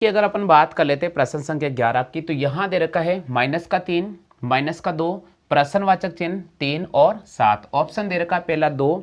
कि अगर अपन बात कर लेते हैं प्रश्न संख्या 11 की, तो यहाँ दे रखा है -3, -2, प्रश्नवाचक चिन्ह 3 और 7। ऑप्शन दे रखा है पहला 2,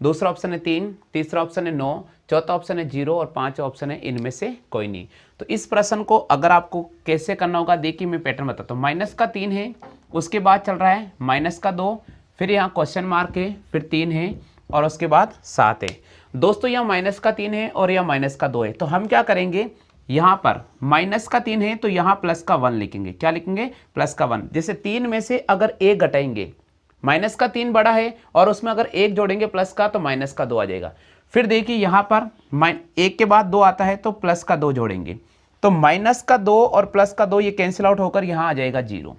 दूसरा ऑप्शन है 3, तीसरा ऑप्शन है 9, चौथा ऑप्शन है 0 और पांचवा ऑप्शन है इनमें से कोई नहीं। तो इस प्रश्न को अगर आपको कैसे करना होगा, देखिए मैं पैटर्न बताता हूँ। -3 है, उसके बाद चल रहा है -2, फिर यहाँ क्वेश्चन मार्क है, फिर 3 है और उसके बाद 7 है। दोस्तों यहाँ -3 है और यहाँ -2 है, तो हम क्या करेंगे, यहाँ पर -3 है तो यहाँ +1 लिखेंगे। क्या लिखेंगे? +1। जैसे 3 में से अगर 1 घटाएंगे, -3 बड़ा है और उसमें अगर 1 जोड़ेंगे प्लस का तो -2 आ जाएगा। फिर देखिए यहाँ पर 1 के बाद 2 आता है तो +2 जोड़ेंगे, तो -2 और +2 ये कैंसिल आउट होकर यहाँ आ जाएगा 0।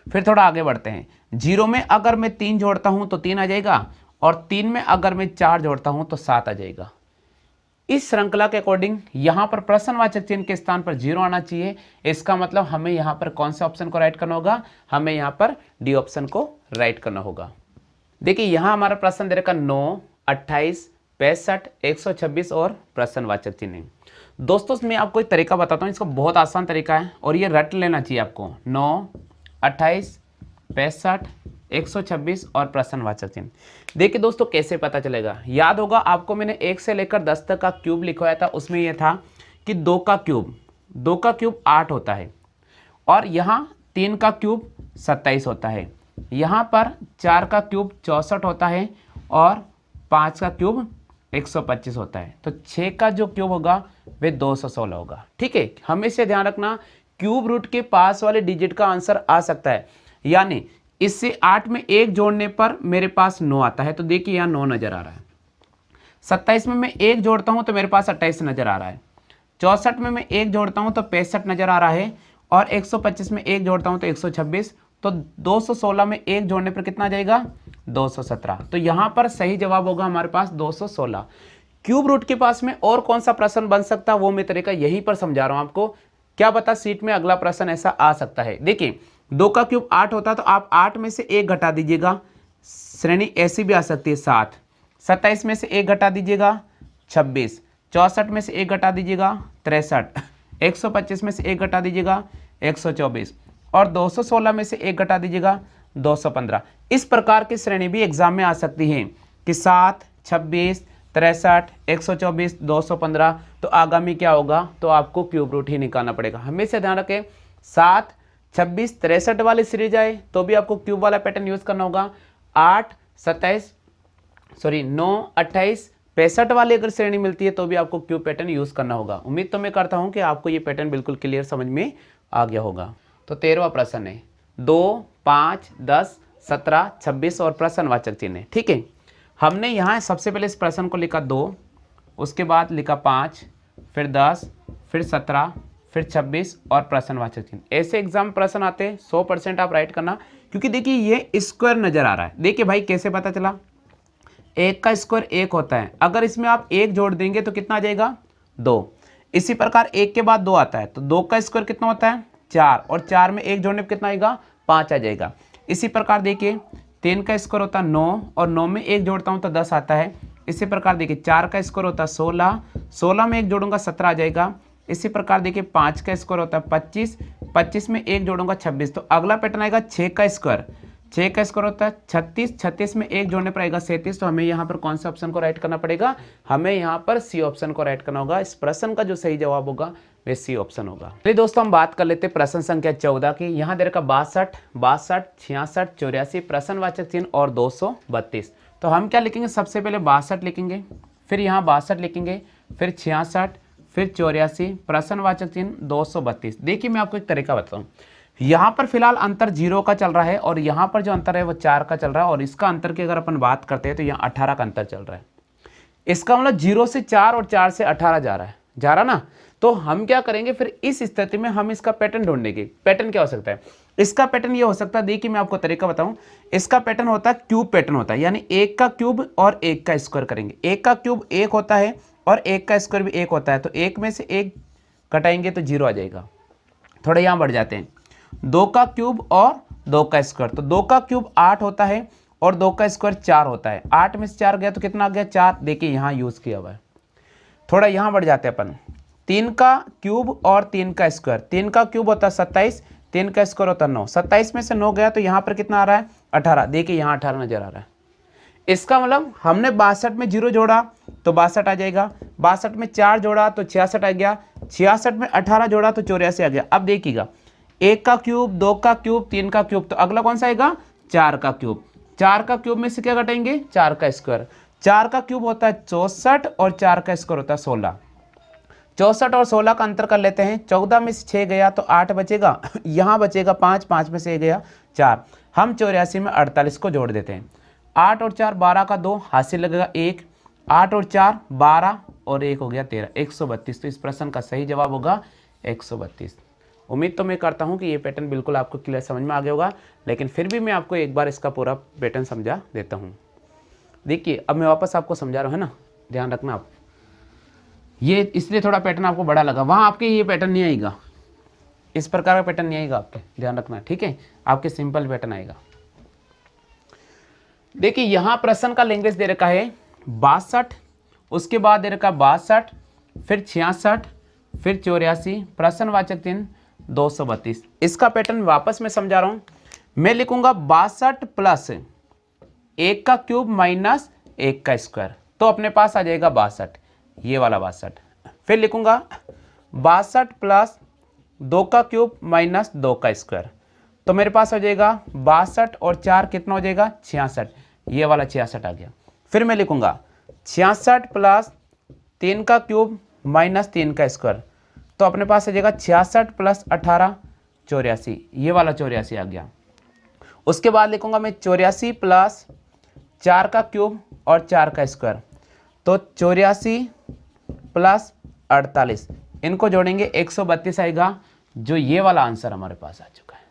फिर थोड़ा आगे बढ़ते हैं, 0 में अगर मैं 3 जोड़ता हूँ तो 3 आ जाएगा और 3 में अगर मैं 4 जोड़ता हूँ तो 7 आ जाएगा। इस श्रृंखला के अकॉर्डिंग यहाँ पर प्रश्नवाचक चिन्ह के स्थान पर 0 आना चाहिए। इसका मतलब हमें यहाँ पर कौन से ऑप्शन को राइट करना होगा? हमें यहाँ पर डी ऑप्शन को राइट करना होगा। देखिए यहाँ हमारा प्रश्न दे रखा 9, 28, 65, 126 और प्रश्नवाचक चिन्ह। दोस्तों मैं आपको एक तरीका बताता हूँ, इसका बहुत आसान तरीका है और ये रट लेना चाहिए आपको। 9, 28, 65, 126 और प्रश्नवाचक चिन्ह। देखिए दोस्तों कैसे पता चलेगा, याद होगा आपको मैंने 1 से लेकर 10 तक का क्यूब लिखवाया था, उसमें यह था कि 2 का क्यूब 8 होता है और यहाँ 3 का क्यूब 27 होता है, यहाँ पर 4 का क्यूब 64 होता है और 5 का क्यूब 125 होता है, तो 6 का जो क्यूब होगा वे 216 होगा। ठीक है, हमेशा ध्यान रखना क्यूब रूट के पास वाले डिजिट का आंसर आ सकता है, यानी इससे 8 में 1 जोड़ने पर मेरे पास 9 आता है, तो देखिए यहाँ 9 नजर आ रहा है। 27 में मैं 1 जोड़ता हूँ तो मेरे पास 28 नजर आ रहा है। 64 में मैं 1 जोड़ता हूँ तो 65 नजर आ रहा है और 125 में 1 जोड़ता हूँ तो 126, तो 216 में 1 जोड़ने पर कितना आ जाएगा? 217। तो यहाँ पर सही जवाब होगा हमारे पास 216। क्यूब रूट के पास में और कौन सा प्रश्न बन सकता है वो मैं तरीका यहीं पर समझा रहा हूँ आपको। क्या पता सीट में अगला प्रश्न ऐसा आ सकता है। देखिए 2 का क्यूब 8 होता है तो आप 8 में से 1 घटा दीजिएगा, श्रेणी ऐसी भी आ सकती है 7। 27 में से 1 घटा दीजिएगा 26, 64 में से 1 घटा दीजिएगा 63, 125 में से 1 घटा दीजिएगा 124 और 216 में से 1 घटा दीजिएगा 215। इस प्रकार की श्रेणी भी एग्जाम में आ सकती है कि 7, 26, 63, 124, 215। तो आगामी क्या होगा? तो आपको क्यूब रूट ही निकालना पड़ेगा। हमेशा ध्यान रखें 7, 26, 63 वाली सीरीज आए तो भी आपको क्यूब वाला पैटर्न यूज करना होगा। 9, 28, 65 वाली अगर श्रेणी मिलती है तो भी आपको क्यूब पैटर्न यूज करना होगा। उम्मीद तो मैं करता हूं कि आपको ये पैटर्न बिल्कुल क्लियर समझ में आ गया होगा। तो 13वां प्रश्न है 2, 5, 10, 17, 26 और प्रश्नवाचक चिन्ह। ठीक है, हमने यहाँ सबसे पहले इस प्रश्न को लिखा 2, उसके बाद लिखा 5, फिर 10, फिर 17, फिर 26 और प्रश्नवाचक चिन्ह। ऐसे एग्जाम प्रश्न आते हैं, 100% आप राइट करना, क्योंकि देखिए ये स्क्वायर नजर आ रहा है। देखिए भाई कैसे पता चला, 1 का स्क्वायर 1 होता है, अगर इसमें आप 1 जोड़ देंगे तो कितना आ जाएगा? 2। इसी प्रकार 1 के बाद 2 आता है तो 2 का स्क्वायर कितना होता है? 4 और 4 में 1 जोड़ने पर कितना आएगा? 5 आ जाएगा। इसी प्रकार देखिए 3 का स्क्वायर होता है 9 और 9 में 1 जोड़ता हूँ तो 10 आता है। इसी प्रकार देखिए 4 का स्क्वायर होता है 16, 16 में 1 जोड़ूंगा 17 आ जाएगा। इसी प्रकार देखिए 5 का स्क्वायर होता है 25, 25 में 1 जोड़ूंगा 26। तो अगला पैटर्न आएगा 6 का स्क्वायर, 6 का स्क्वायर होता है 36, 36 में 1 जोड़ने पर आएगा 37। तो हमें यहाँ पर कौन सा ऑप्शन को राइट करना पड़ेगा? हमें यहाँ पर सी ऑप्शन को राइट करना होगा। इस प्रश्न का जो सही जवाब होगा वे सी ऑप्शन होगा। चलिए दोस्तों हम बात कर लेते हैं प्रश्न संख्या 14 की। यहाँ दे रखा 62, 66, 66, 84, प्रश्नवाचक चिन्ह और 232। तो हम क्या लिखेंगे? सबसे पहले 62 लिखेंगे, फिर यहाँ 62 लिखेंगे, फिर 66, फिर 84, प्रश्नवाचक चिन्ह 232। देखिए मैं आपको एक तरीका बताता हूँ, यहाँ पर फिलहाल अंतर 0 का चल रहा है और यहाँ पर जो अंतर है वो 4 का चल रहा है और इसका अंतर की अगर अपन बात करते हैं तो यहाँ 18 का अंतर चल रहा है। इसका मतलब 0 से 4 और 4 से 18 जा रहा ना। तो हम क्या करेंगे फिर इस स्थिति में, हम इसका पैटर्न ढूंढेंगे। पैटर्न क्या हो सकता है? इसका पैटर्न ये हो सकता है, देखिए मैं आपको तरीका बताऊं, इसका पैटर्न होता है क्यूब पैटर्न होता है, यानी 1 का क्यूब और 1 का स्क्वायर करेंगे। 1 का क्यूब 1 होता है और 1 का स्क्वायर भी 1 होता है, तो 1 में से 1 कटाएंगे तो 0 आ जाएगा। थोड़ा यहाँ बढ़ जाते हैं, 2 का क्यूब और 2 का स्क्वायर, तो 2 का क्यूब 8 होता है और 2 का स्क्वायर 4 होता है। 8 में से 4 गया तो कितना आ गया? 4। देखिए यहाँ यूज किया हुआ है। थोड़ा यहाँ बढ़ जाते हैं अपन, 3 का क्यूब और 3 का स्क्वायर, 3 का क्यूब होता है 27, 3 का स्क्वायर होता है 9, 27 में से 9 गया तो यहाँ पर कितना आ रहा है 18, देखिए यहाँ 18 नजर आ रहा है। इसका मतलब हमने 62 में 0 जोड़ा तो 62 आ जाएगा, 62 में 4 जोड़ा तो 66 आ गया, 66 में 18 जोड़ा तो 84 आ गया। अब देखिएगा 1 का क्यूब, 2 का क्यूब, 3 का क्यूब, तो अगला कौन सा आएगा 4 का क्यूब। 4 का क्यूब में से क्या घटाएंगे 4 का स्क्वायर, 4 का क्यूब होता है 64 और 4 का स्क्वायर होता है 16। 64 और 16 का अंतर कर लेते हैं, 14 में से 6 गया तो 8 बचेगा, यहाँ बचेगा 5, 5 में से गया 4, हम 84 में 48 को जोड़ देते हैं। 8 और 4 12 का 2, हासिल लगेगा 1, 8 और 4 12 और 1 हो गया 13, 132। तो इस प्रश्न का सही जवाब होगा 132। उम्मीद तो मैं करता हूँ कि ये पैटर्न बिल्कुल आपको क्लियर समझ में आ गया होगा, लेकिन फिर भी मैं आपको एक बार इसका पूरा पैटर्न समझा देता हूँ। देखिए अब मैं वापस आपको समझा रहा हूँ, है ना, ध्यान रखना आप। ये इसलिए थोड़ा पैटर्न आपको बड़ा लगा, वहाँ आपके ये पैटर्न नहीं आएगा, इस प्रकार का पैटर्न नहीं आएगा आपके, ध्यान रखना, ठीक है, आपके सिंपल पैटर्न आएगा। देखिए यहाँ प्रश्न का लैंग्वेज दे रखा है 62, उसके बाद दे रखा 62, फिर 66, फिर 84, प्रश्नवाचक चिन्ह 232। इसका पैटर्न वापस मैं समझा रहा हूँ, मैं लिखूंगा 62 प्लस 1 का क्यूब माइनस 1 का स्क्वायर, तो अपने पास आ जाएगा 62, ये वाला 62। फिर लिखूंगा 62 प्लस 2 का क्यूब माइनस 2 का स्क्वायर, तो मेरे पास हो जाएगा 62 और 4 कितना हो जाएगा 66, ये वाला 66 आ गया। फिर मैं लिखूंगा 66 प्लस 3 का क्यूब माइनस 3 का स्क्वायर, तो अपने पास आ जाएगा 66 प्लस 18 84, ये वाला 84 आ गया। उसके बाद लिखूंगा मैं 84 प्लस 4 का क्यूब और 4 का स्क्वायर, तो 84 प्लस 48, इनको जोड़ेंगे 132 आएगा, जो ये वाला आंसर हमारे पास आ चुका है।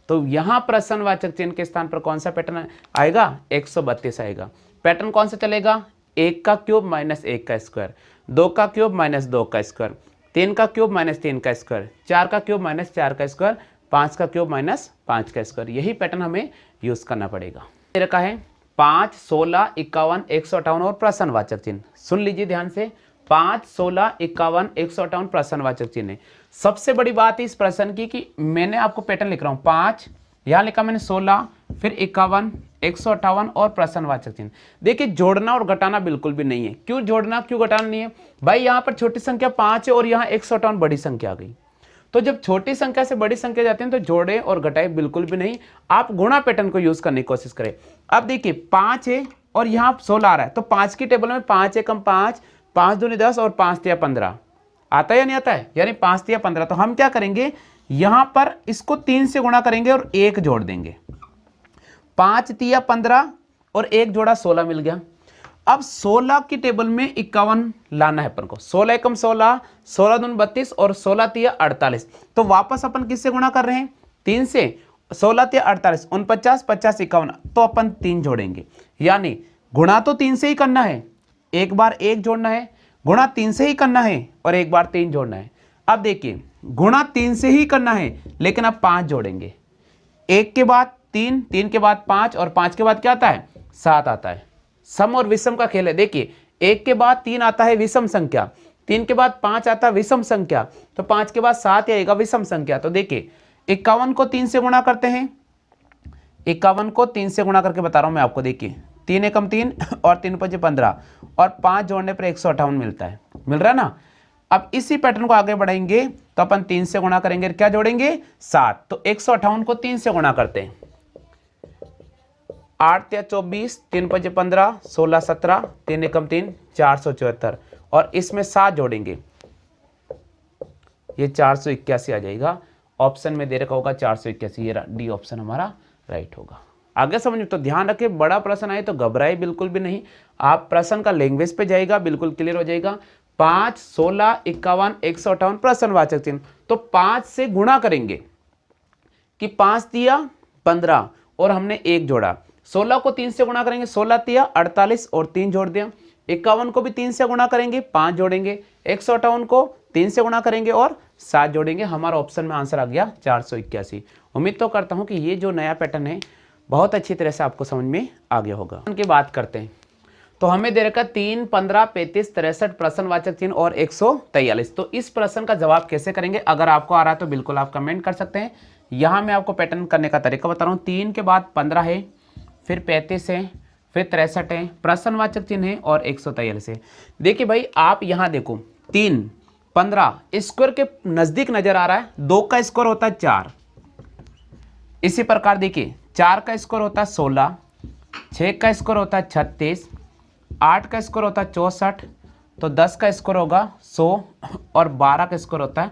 तो यहाँ प्रश्नवाचक चिन्ह के स्थान पर कौन सा पैटर्न आएगा 132 आएगा। पैटर्न कौन सा चलेगा 1 का क्यूब माइनस 1 का स्क्वायर, 2 का क्यूब माइनस 2 का स्क्वायर, 3 का क्यूब माइनस 3 का स्क्वायर, 4 का क्यूब माइनस 4 का स्क्वायर, 5 का क्यूब माइनस 5 का स्क्वायर। यही पैटर्न हमें यूज करना पड़ेगा। दे रखा है 5, 16, 51, 158 और प्रश्नवाचक चिन्ह। सुन लीजिए ध्यान से, 5, 16, 51, 158 प्रश्नवाचक चिन्ह। सबसे बड़ी बात है इस प्रश्न की कि मैंने आपको पैटर्न लिख रहा हूँ, 5 यहाँ लिखा मैंने, 16, फिर 51, 158 और प्रश्नवाचक चिन्ह। देखिए जोड़ना और घटाना बिल्कुल भी नहीं है। क्यों जोड़ना क्यों घटाना नहीं है भाई, यहाँ पर छोटी संख्या 5 है और यहाँ 158 बड़ी संख्या आ गई, तो जब छोटी संख्या से बड़ी संख्या जाते हैं तो जोड़े और घटाए बिल्कुल भी नहीं, आप गुणा पैटर्न को यूज करने की कोशिश करें। अब देखिए 5 है और यहाँ 16 आ रहा है, तो 5 की टेबल में 5 एकम 5, 5 दूनी 10 और 5 तिया 15 आता है या नहीं आता है, यानी 5 तिया 15। तो हम क्या करेंगे, यहां पर इसको 3 से गुणा करेंगे और 1 जोड़ देंगे, 5 तिया 15 और 1 जोड़ा 16 मिल गया। अब 16 की टेबल में 51 लाना है अपन को, 16 एकम 16, 16 दूनी 32 और 16 तिया 48। तो वापस अपन किससे गुणा कर रहे हैं 3 से, 16 तिया 48, 49, 50, 51, तो अपन 3 जोड़ेंगे, यानी गुणा तो 3 से ही करना है, एक बार 1 जोड़ना है, गुणा 3 से ही करना है और एक बार 3 जोड़ना है। अब देखिए गुणा 3 से ही करना है, लेकिन अब 5 जोड़ेंगे, 1 के बाद 3, 3 के बाद 5 और 5 के बाद क्या आता है 7 आता है। सम और विषम का खेल है। देखिए 1 के बाद 3 आता है विषम संख्या, 3 के बाद 5 आता है विषम संख्या, तो 5 के बाद 7 आएगा विषम संख्या। तो देखिए 51 को 3 से गुणा करते हैं, 51 को 3 से गुणा करके बता रहा हूं मैं आपको। देखिए 3 एकम 3 और 3 5 15 और 5 जोड़ने पर 158 मिलता है, मिल रहा है ना। अब इसी पैटर्न को आगे बढ़ाएंगे तो अपन 3 से गुणा करेंगे, क्या जोड़ेंगे 7, तो 158 को 3 से गुणा करते हैं, 8 या 24, 3 5 15, 16 17, 3 एकम 3, 474 और इसमें 7 जोड़ेंगे, ये 481 आ जाएगा। ऑप्शन में दे रखा होगा 481, ये डी ऑप्शन हमारा राइट होगा। आगे समझ, तो ध्यान रखें बड़ा प्रश्न आए तो घबराए बिल्कुल भी नहीं, आप प्रश्न का लैंग्वेज पे जाएगा बिल्कुल क्लियर हो जाएगा। 5, 16, 51, 158 प्रश्नवाचक चिन्ह, तो 5 से गुणा करेंगे कि 5 तिया 15 और हमने 1 जोड़ा, 16 को 3 से गुणा करेंगे, 16 तिया 48 और 3 जोड़ दिया, 51 को भी 3 से गुणा करेंगे 5 जोड़ेंगे, 158 को 3 से गुणा करेंगे और 7 जोड़ेंगे। हमारा ऑप्शन में आंसर आ गया 481। उम्मीद तो करता हूं कि ये जो नया पैटर्न है बहुत अच्छी तरह से आपको समझ में आ गया होगा। उनकी बात करते हैं तो हमें दे रखा 3, 15, 35, 63 प्रश्नवाचक चिन्ह और 143। तो इस प्रश्न का जवाब कैसे करेंगे? अगर आपको आ रहा है तो बिल्कुल आप कमेंट कर सकते हैं। यहाँ मैं आपको पैटर्न करने का तरीका बता रहा हूँ। 3 के बाद 15 है, फिर 35 है, फिर 63 है, प्रश्नवाचक चिन्ह है और 143 है। देखिए भाई आप यहाँ देखो 3, 15 स्क्वायर के नजदीक नजर आ रहा है। 2 का स्क्वायर होता है 4, इसी प्रकार देखिए 4 का स्क्वायर होता है 16, 6 का स्क्वायर होता है 36, 8 का स्क्वायर होता है 64, तो 10 का स्क्वायर होगा 100 और 12 का स्क्वायर होता है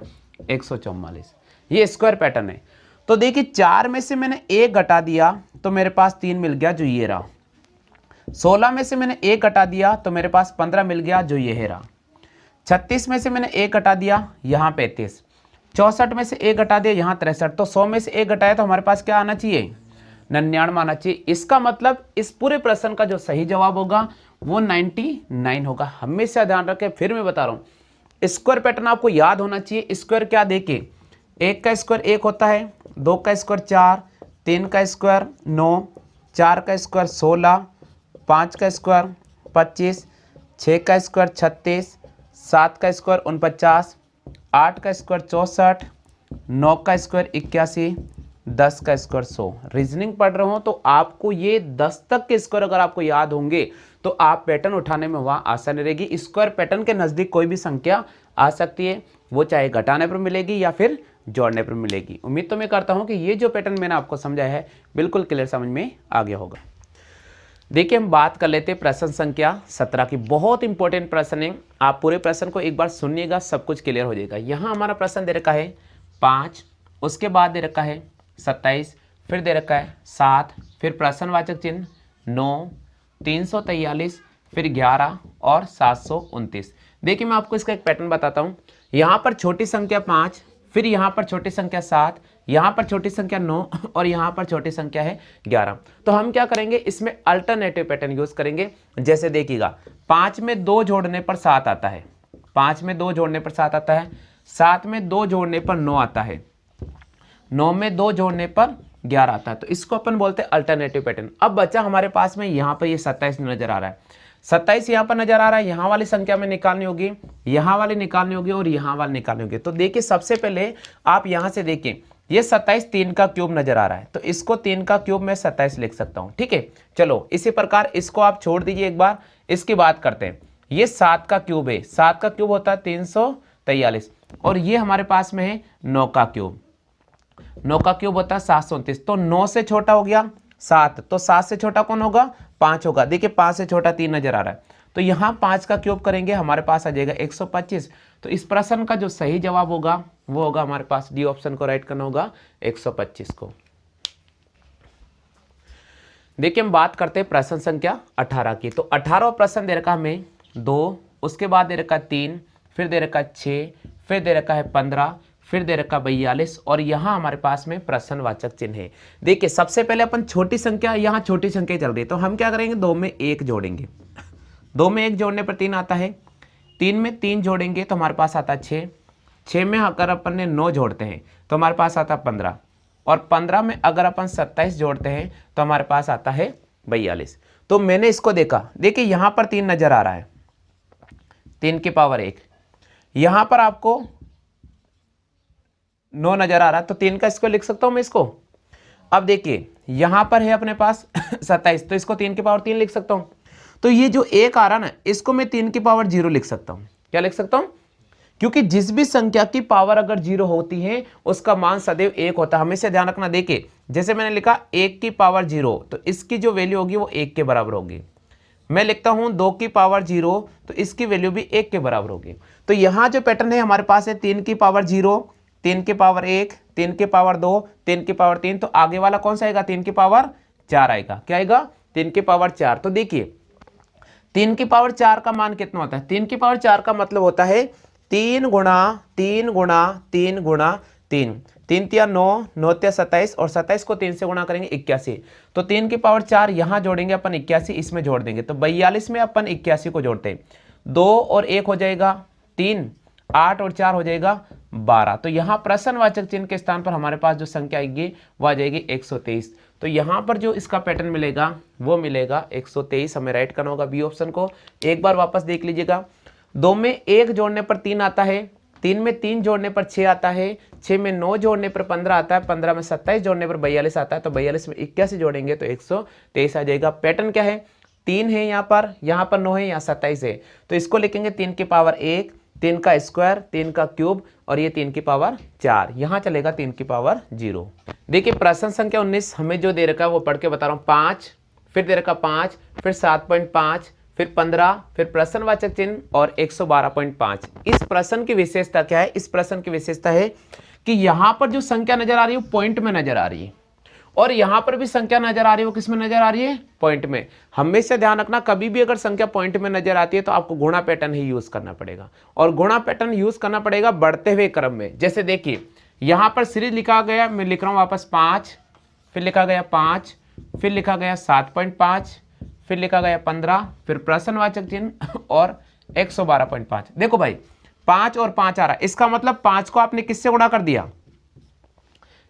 144। ये स्क्वायर पैटर्न है। तो देखिए 4 में से मैंने 1 घटा दिया तो मेरे पास 3 मिल गया जो ये रहा। 16 में से मैंने 1 घटा दिया तो मेरे पास 15 मिल गया जो ये है रहा। 36 में से मैंने 1 घटा दिया, यहाँ 35। 64 में से 1 घटा दिया, यहाँ 63। तो 100 में से 1 घटाया तो हमारे पास क्या आना चाहिए? 99 आना चाहिए। इसका मतलब इस पूरे प्रश्न का जो सही जवाब होगा वो 99 होगा। हमेशा ध्यान रखें, फिर मैं बता रहा हूँ स्क्वायर पैटर्न आपको याद होना चाहिए। स्क्वायर क्या देखे, 1 का स्क्वायर 1 होता है, 2 का स्क्वायर 4, 3 का स्क्वायर 9, 4 का स्क्वायर 16, 5 का स्क्वायर 25, 6 का स्क्वायर 36, 7 का स्क्वायर 49, 8 का स्क्वायर 64, 9 का स्क्वायर 81, 10 का स्क्वायर 100। रीजनिंग पढ़ रहे हो तो आपको ये 10 तक के स्क्वायर अगर आपको याद होंगे तो आप पैटर्न उठाने में वहाँ आसानी रहेगी। स्क्वायर पैटर्न के नज़दीक कोई भी संख्या आ सकती है, वो चाहे घटाने पर मिलेगी या फिर जोड़ने पर मिलेगी। उम्मीद तो मैं करता हूँ कि ये जो पैटर्न मैंने आपको समझाया है बिल्कुल क्लियर समझ में आ गया होगा। देखिए हम बात कर लेते हैं प्रश्न संख्या 17 की। बहुत इंपॉर्टेंट प्रश्न है, आप पूरे प्रश्न को एक बार सुनिएगा, सब कुछ क्लियर हो जाएगा। यहाँ हमारा प्रश्न दे रखा है 5, उसके बाद दे रखा है 27, फिर दे रखा है 7, फिर प्रश्नवाचक चिन्ह 9, 343, फिर 11 और 729। देखिए मैं आपको इसका एक पैटर्न बताता हूँ। यहाँ पर छोटी संख्या 5, फिर यहाँ पर छोटी संख्या 7, यहाँ पर छोटी संख्या 9 और यहाँ पर छोटी संख्या है 11। तो हम क्या करेंगे, इसमें अल्टरनेटिव पैटर्न यूज करेंगे। जैसे देखिएगा 5 में 2 जोड़ने पर 7 आता है, 5 में 2 जोड़ने पर 7 आता है, 7 में 2 जोड़ने पर 9 आता है, 9 में 2 जोड़ने पर 11 आता है। तो इसको अपन बोलते हैं अल्टरनेटिव पैटर्न। अब बच्चा हमारे पास में यहाँ पर ये 27 नजर आ रहा है, 27 यहाँ पर नजर आ रहा है। यहाँ वाली संख्या में निकालनी होगी, यहाँ वाली निकालनी होगी और यहाँ वाली निकालनी होगी। तो देखिए सबसे पहले आप यहाँ से देखें, ये 27 3 का क्यूब नजर आ रहा है, तो इसको 3 का क्यूब मैं 27 लिख सकता हूँ। ठीक है, चलो इसी प्रकार इसको आप छोड़ दीजिए। एक बार इसकी बात करते हैं। ये 7 का क्यूब है, 7 का क्यूब होता है 343 और ये हमारे पास में है 9 का क्यूब, 9 का क्यूब होता है 729। तो 9 से छोटा हो गया 7, तो 7 से छोटा कौन होगा? 5 होगा। देखिए 5 से छोटा 3 नजर आ रहा है, तो यहाँ 5 का क्यूब करेंगे, हमारे पास आ जाएगा 125। तो इस प्रश्न का जो सही जवाब होगा वो होगा हमारे पास डी ऑप्शन को राइट करना होगा 125 को। देखिए हम बात करते हैं प्रश्न संख्या 18 की। तो 18वां प्रश्न दे रखा हमें 2, उसके बाद दे रखा 3, फिर दे रखा 6, फिर दे रखा है 15, फिर दे रखा 42 और यहाँ हमारे पास में प्रश्नवाचक चिन्ह है। देखिए सबसे पहले अपन छोटी संख्या, यहाँ छोटी संख्या चल रही है, तो हम क्या करेंगे, 2 में 1 जोड़ेंगे। 2 में 1 जोड़ने पर 3 आता है, 3 में 3 जोड़ेंगे तो हमारे पास आता है 6, 6 में अगर अपन ने 9 जोड़ते हैं तो हमारे पास आता है 15 और 15 में अगर अपन 27 जोड़ते हैं तो हमारे पास आता है 42। तो मैंने इसको देखा, देखिए यहाँ पर 3 नजर आ रहा है, 3 की पावर 1, यहाँ पर आपको 9 नजर आ रहा है, तो 3 का स्क्वायर लिख सकता हूं मैं इसको। अब देखिए यहां पर है अपने पास 27, तो इसको 3 की पावर 3 लिख सकता हूं। तो ये जो 1 आ रहा ना, इसको मैं 3 की पावर 0 लिख सकता हूं। क्या लिख सकता हूं? क्योंकि जिस भी संख्या की पावर अगर 0 होती है उसका मान सदैव 1 होता है। हमेशा ध्यान रखना। देखिए जैसे मैंने लिखा 1 की पावर 0, तो इसकी जो वैल्यू होगी वो 1 के बराबर होगी। मैं लिखता हूं 2 की पावर 0, तो इसकी वैल्यू भी 1 के बराबर होगी। तो यहां जो पैटर्न है हमारे पास है 3 की पावर 0, 3 की पावर 1, 3 की पावर 2, 3 की पावर 3, तो आगे वाला कौन सा आएगा? 3 की पावर 4 आएगा। क्या आएगा? 3 की पावर 4। तो देखिए 3 की पावर 4 का मान कितना होता है? 3 की पावर 4 का मतलब होता है 3 गुणा 3 गुणा 3 गुणा 3, 3 तिया 9, 9 तिया 27 और 27 को 3 से गुणा करेंगे 81। तो 3 की पावर 4 यहाँ जोड़ेंगे अपन 81, इसमें जोड़ देंगे तो 42 में अपन 81 को जोड़ते हैं, 2 और 1 हो जाएगा 3 8 और 4 हो जाएगा 12। तो यहाँ प्रश्नवाचक चिन्ह के स्थान पर हमारे पास जो संख्या आएगी वो आ जाएगी 123। तो यहाँ पर जो इसका पैटर्न मिलेगा वो मिलेगा 123, हमें राइट करना होगा बी ऑप्शन को। एक बार वापस देख लीजिएगा, 2 में 1 जोड़ने पर 3 आता है, 3 में 3 जोड़ने पर 6 आता है, 6 में 9 जोड़ने पर 15 आता है, 15 में 27 जोड़ने पर 42 आता है, तो 42 में 81 जोड़ेंगे तो 123 आ जाएगा। पैटर्न क्या है, 3 है यहाँ पर 9 है, यहाँ 27 है, तो इसको लिखेंगे 3 की पावर 1, 3 का स्क्वायर, 3 का क्यूब और ये 3 की पावर 4, यहाँ चलेगा 3 की पावर 0। देखिए प्रश्न संख्या 19 हमें जो दे रखा है वो पढ़ के बता रहा हूँ। 5 फिर दे रखा 5 फिर 7.5 फिर 15 फिर प्रश्नवाचक चिन्ह और 112.5। इस प्रश्न की विशेषता क्या है, इस प्रश्न की विशेषता है कि यहाँ पर जो संख्या नजर आ रही है वो पॉइंट में नजर आ रही है और यहाँ पर भी संख्या नजर आ रही है वो किस में नजर आ रही है, पॉइंट में। हमेशा ध्यान रखना कभी भी अगर संख्या पॉइंट में नजर आती है तो आपको गुणा पैटर्न ही यूज करना पड़ेगा और गुणा पैटर्न यूज करना पड़ेगा बढ़ते हुए क्रम में। जैसे देखिए यहाँ पर सीरीज लिखा गया, मैं लिख रहा हूँ वापस 5, फिर लिखा गया 5, फिर लिखा गया 7.5, फिर लिखा गया 15, फिर प्रश्नवाचक चिन्ह और 112.5। देखो भाई 5 और 5 आ रहा है, इसका मतलब 5 को आपने किससे गुणा कर दिया,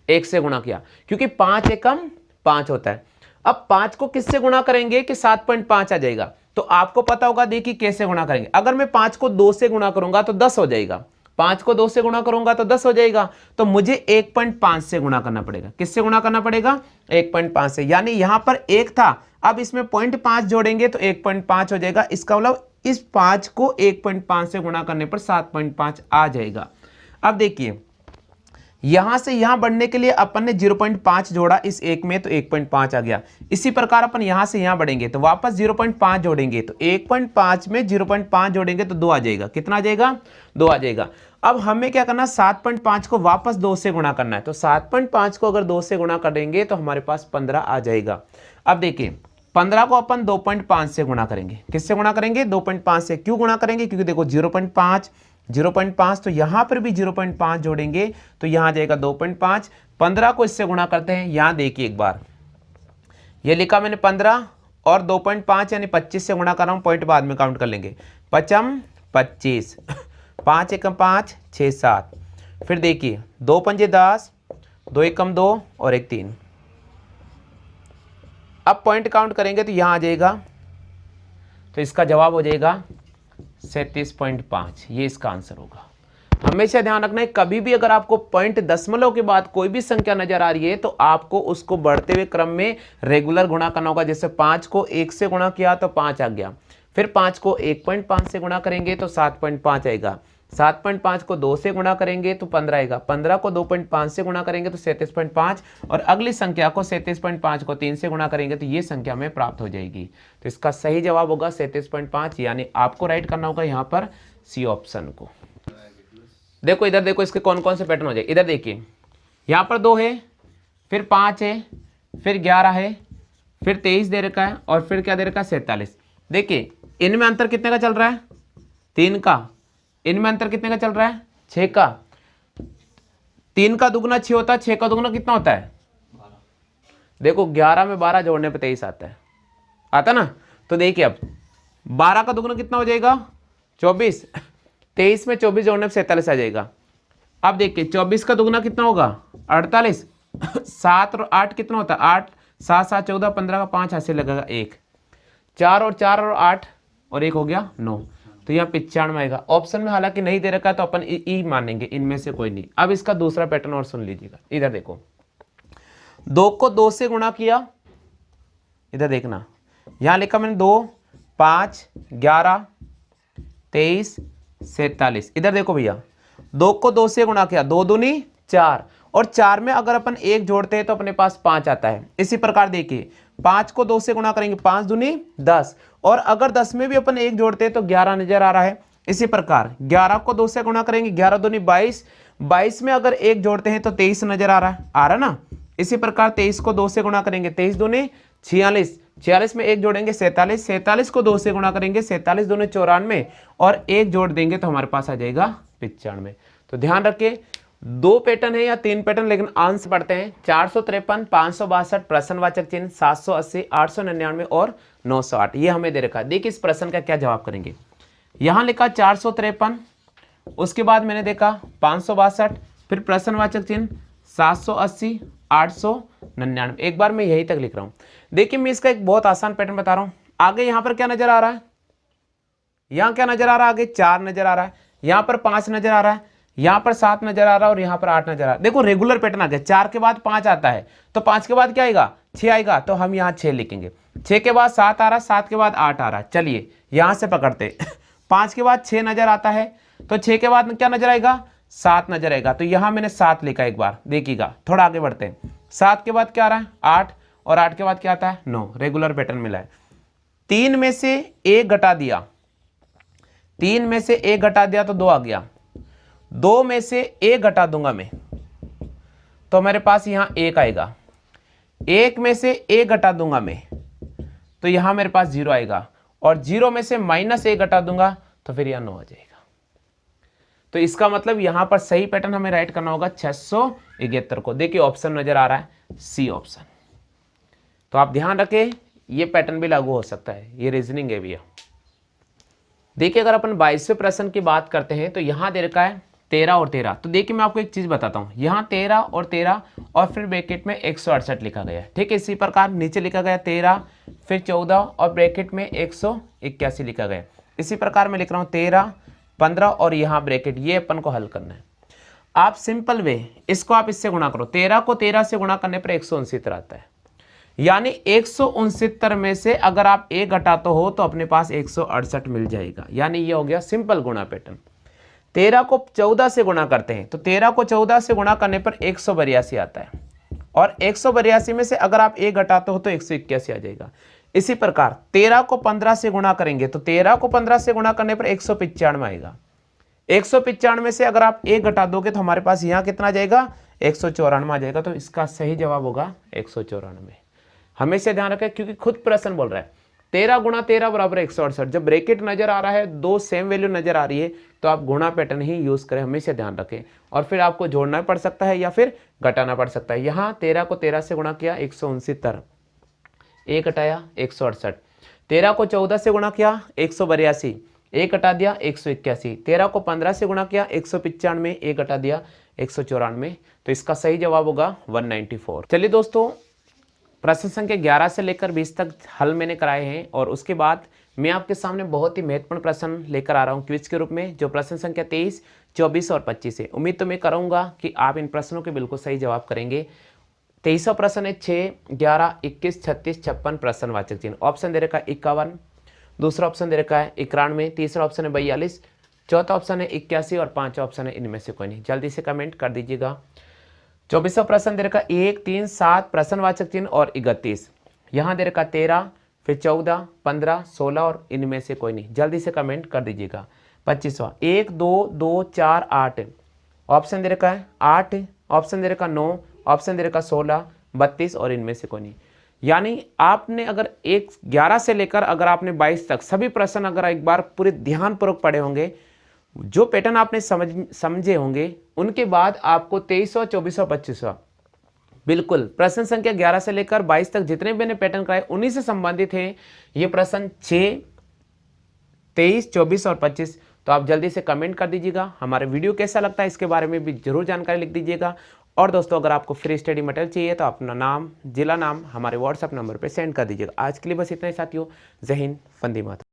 1 से गुणा किया, क्योंकि 5 एकम 5 होता है। अब 5 को किससे गुणा करेंगे कि 7.5 आ जाएगा, तो आपको पता होगा देखिए कैसे गुणा करेंगे। अगर मैं 5 को 2 से गुणा करूंगा तो 10 हो जाएगा, 5 को 2 से गुणा करूंगा तो 10 हो जाएगा, तो मुझे 1.5 से गुणा करना पड़ेगा। किससे गुणा करना पड़ेगा, 1.5 से। यानी यहां पर 1 था, अब इसमें 0.5 जोड़ेंगे तो 1.5 हो जाएगा। इसका मतलब इस 5 को 1.5 से गुणा करने पर 7.5 आ जाएगा। अब देखिए यहां से यहां बढ़ने के लिए अपन ने 0.5 जोड़ा इस एक में तो 1.5 आ गया। इसी प्रकार अपन यहां से यहां बढ़ेंगे तो वापस 0.5 जोड़ेंगे तो 1.5 में 0.5 जोड़ेंगे तो 2 आ जाएगा। कितना आ जाएगा, 2 आ जाएगा। अब हमें क्या करना, 7.5 को वापस 2 से गुणा करना है, तो 7.5 को अगर 2 से गुणा करेंगे तो हमारे पास 15 आ जाएगा। अब देखिए 15 को अपन 2.5 से गुणा करेंगे। किससे गुणा करेंगे, 2.5 से। क्यों गुणा करेंगे, क्योंकि देखो 0.5 तो यहां पर भी 0.5 जोड़ेंगे तो यहां आ जाएगा 2.5। 15 को इससे गुणा करते हैं, यहां देखिए एक बार ये लिखा मैंने 15 और 2.5 यानी 25 से गुणा कर रहा हूं, पॉइंट बाद में काउंट कर लेंगे। 5 25, 5 एकम 5 6 7, फिर देखिए 2 पंजे 10, 2 एकम 2 और 1 3। अब पॉइंट काउंट करेंगे तो यहां आ जाएगा, तो इसका जवाब हो जाएगा 37.5। ये इसका आंसर होगा। हमेशा ध्यान रखना है कभी भी अगर आपको पॉइंट दशमलव के बाद कोई भी संख्या नजर आ रही है तो आपको उसको बढ़ते हुए क्रम में रेगुलर गुणा करना होगा। जैसे 5 को 1 से गुणा किया तो 5 आ गया, फिर 5 को 1.5 से गुणा करेंगे तो 7.5 आएगा, 7.5 को 2 से गुणा करेंगे तो 15 आएगा, 15 को 2.5 से गुणा करेंगे तो 37.5 और अगली संख्या को 37.5 को 3 से गुणा करेंगे तो ये संख्या में प्राप्त हो जाएगी। तो इसका सही जवाब होगा 37.5, यानी आपको राइट करना होगा यहाँ पर सी ऑप्शन को। देखो इधर देखो इसके कौन कौन से पैटर्न हो जाए। इधर देखिए यहाँ पर 2 है, फिर 5 है, फिर 11 है, फिर 23 दे रखा है और फिर क्या दे रखा है 47। देखिए इनमें अंतर कितने का चल रहा है, 3 का। इनमें अंतर कितने का चल रहा है, 6 का। 3 का दुगना 6 होता है, 6 का दुगना कितना होता है 12। देखो 11 में 12 जोड़ने पे 23 आता ना। तो देखिए अब 12 का दुगना कितना हो जाएगा 24, 23 में 24 जोड़ने पे 47 आ जाएगा। अब देखिए 24 का दुगना कितना होगा 48, 7 और 8 कितना होता है 8, 7 7 14, 15 का 5 हाथ से लगेगा 1, 4 और 4 और 8 और 1 हो गया 9, तो यहाँ 95 आएगा। ऑप्शन में हालांकि नहीं दे रखा तो अपन ई मानेंगे, इनमें से कोई नहीं। अब इसका दूसरा पैटर्न और सुन लीजिएगा। इधर देखो 2 को 2 से गुणा किया, इधर देखना यहाँ लिखा मैंने 2 5 11 23 47। इधर देखो भैया 2 को 2 से गुणा किया, 2 दूनी 4 और 4 में अगर अपन 1 जोड़ते हैं तो अपने पास 5 आता है। इसी प्रकार देखिए 5 को 2 से गुणा करेंगे, 5 दूनी 10 और अगर 10 में भी अपन 1 जोड़ते हैं तो 11 नजर आ रहा है। इसी प्रकार 11 को 2 से गुणा करेंगे, 11 दूनी 22, 22 में अगर 1 जोड़ते हैं तो 23 नजर आ रहा है ना। इसी प्रकार 23 को 2 से गुणा करेंगे, 23 दूनी 46, 46 में 1 जोड़ेंगे 47, 47 को 2 से गुणा करेंगे, 47 दूनी 94 और 1 जोड़ देंगे तो हमारे पास आ जाएगा 95। तो ध्यान रखिए 2 पैटर्न है या 3 पैटर्न, लेकिन आंसर पढ़ते हैं 453, 562, प्रश्नवाचक चिन्ह 780, 899 और 908। ये हमें दे रखा है। देखिए इस प्रश्न का क्या जवाब करेंगे। यहां लिखा 453, उसके बाद मैंने देखा 562, फिर प्रश्नवाचक चिन्ह 780, 899। एक बार मैं यही तक लिख रहा हूं। देखिए मैं इसका एक बहुत आसान पैटर्न बता रहा हूं। आगे यहां पर क्या नजर आ रहा है, यहां क्या नजर आ रहा है, आगे 4 नजर आ रहा है, यहां पर 5 नजर आ रहा है, यहां पर 7 नजर आ रहा है और यहां पर 8 नजर आ रहा है। देखो रेगुलर पैटर्न आ गया, 4 के बाद 5 आता है तो 5 के बाद क्या आएगा, 6 आएगा, तो हम यहां 6 लिखेंगे। 6 के बाद 7 आ रहा है, 7 के बाद 8 आ रहा है। चलिए यहां से पकड़ते 5 के बाद 6 नजर आता है तो 6 के बाद क्या नजर आएगा, 7 नजर आएगा, तो यहां मैंने 7 लिखा। एक बार देखिएगा, थोड़ा आगे बढ़ते हैं। 7 के बाद क्या आ रहा है, 8, और 8 के बाद क्या आता है, 9। रेगुलर पैटर्न मिला है। 3 में से 1 घटा दिया, 3 में से 1 घटा दिया तो 2 आ गया। 2 में से 1 घटा दूंगा मैं तो मेरे पास यहां 1 आएगा। 1 में से 1 घटा दूंगा मैं तो यहां मेरे पास 0 आएगा, और 0 में से -1 घटा दूंगा तो फिर यहां 9 आ जाएगा। तो इसका मतलब यहां पर सही पैटर्न हमें राइट करना होगा 671 को। देखिए ऑप्शन नजर आ रहा है, सी ऑप्शन। तो आप ध्यान रखें, ये पैटर्न भी लागू हो सकता है, ये रीजनिंग है भैया। देखिए अगर अपन 22वें प्रश्न की बात करते हैं तो यहां दे रखा है 13 और 13। तो देखिए मैं आपको एक चीज बताता हूं, यहां 13 और 13 और फिर ब्रैकेट में 168 लिखा गया है। ठीक है, इसी प्रकार नीचे लिखा गया 13 फिर 14 और ब्रैकेट में 181 लिखा गया। इसी प्रकार मैं लिख रहा हूं 13, 15 और यहाँ ब्रैकेट, ये अपन को हल करना है। आप सिंपल वे इसको आप इससे गुणा करो, 13 को 13 से गुणा करने पर 169 आता है। यानी 169 में से अगर आप 1 घटाते हो तो अपने पास 168 मिल जाएगा। यानी ये हो गया सिंपल गुणा पैटर्न। 13 को 14 से गुणा करते हैं तो 13 को 14 से गुणा करने पर 182 आता है, और 182 में से अगर आप 1 घटाते हो तो 181 आ जाएगा। इसी प्रकार 13 को 15 से गुणा करेंगे तो 13 को 15 से गुणा करने पर 195 आएगा। 195 में से अगर आप 1 घटा दोगे तो हमारे पास यहाँ कितना आ जाएगा, 194 आ जाएगा। तो इसका सही जवाब होगा 194। हमेशा ध्यान रखें क्योंकि खुद प्रश्न बोल रहा है 13 गुणा 13 बराबर 168। जब ब्रैकेट नजर आ रहा है, 2 सेम वैल्यू नजर आ रही है, तो आप गुणा पैटर्न ही यूज करें, हमेशा ध्यान रखें। और फिर आपको जोड़ना पड़ सकता है या फिर घटाना पड़ सकता है। यहाँ 13 को 13 से गुणा किया 169, 1 घटाया 168। 13 को 14 से गुणा किया 182, 1 घटा दिया 181। 13 को 15 से गुणा किया 195, 1 घटा दिया 194। तो इसका सही जवाब होगा 194। चलिए दोस्तों, प्रश्न संख्या 11 से लेकर 20 तक हल मैंने कराए हैं, और उसके बाद मैं आपके सामने बहुत ही महत्वपूर्ण प्रश्न लेकर आ रहा हूं क्विज के रूप में, जो प्रश्न संख्या 23, 24 और 25 है। उम्मीद तो मैं करूंगा कि आप इन प्रश्नों के बिल्कुल सही जवाब करेंगे। 23वां प्रश्न है 6, 11, 21, 36, 56 प्रश्नवाचक चिन्ह। ऑप्शन दे रखा है 51, दूसरा ऑप्शन दे रखा है 91, तीसरा ऑप्शन है 42, चौथा ऑप्शन है 81 और 5वां ऑप्शन है इनमें से कोई नहीं। जल्दी से कमेंट कर दीजिएगा। 24वां प्रश्न दे रखा 1, 3, 7 प्रश्नवाचक चिन्ह और 31। यहाँ दे रखा 13, फिर 14, 15, 16 और इनमें से कोई नहीं। जल्दी से कमेंट कर दीजिएगा। 25वां 1, 2, 2, 4, 8। ऑप्शन दे रखा है 8, ऑप्शन दे रखा 9, ऑप्शन दे रखा 16, 32 और इनमें से कोई नहीं। यानी आपने अगर 11 से लेकर अगर आपने 22 तक सभी प्रश्न अगर एक बार पूरे ध्यानपूर्वक पढ़े होंगे, जो पैटर्न आपने समझे होंगे, उनके बाद आपको 23वां, 24वां, 25वां बिल्कुल प्रश्न संख्या 11 से लेकर 22 तक जितने भी मैंने पैटर्न कराए उन्हीं से संबंधित है ये प्रश्न 6, 23, 24 और 25। तो आप जल्दी से कमेंट कर दीजिएगा। हमारे वीडियो कैसा लगता है इसके बारे में भी जरूर जानकारी लिख दीजिएगा। और दोस्तों अगर आपको फ्री स्टडी मटेरियल चाहिए तो अपना नाम, जिला नाम हमारे व्हाट्सएप नंबर पर सेंड कर दीजिएगा। आज के लिए बस इतना ही साथियों। जय हिंद, वंदे मातरम।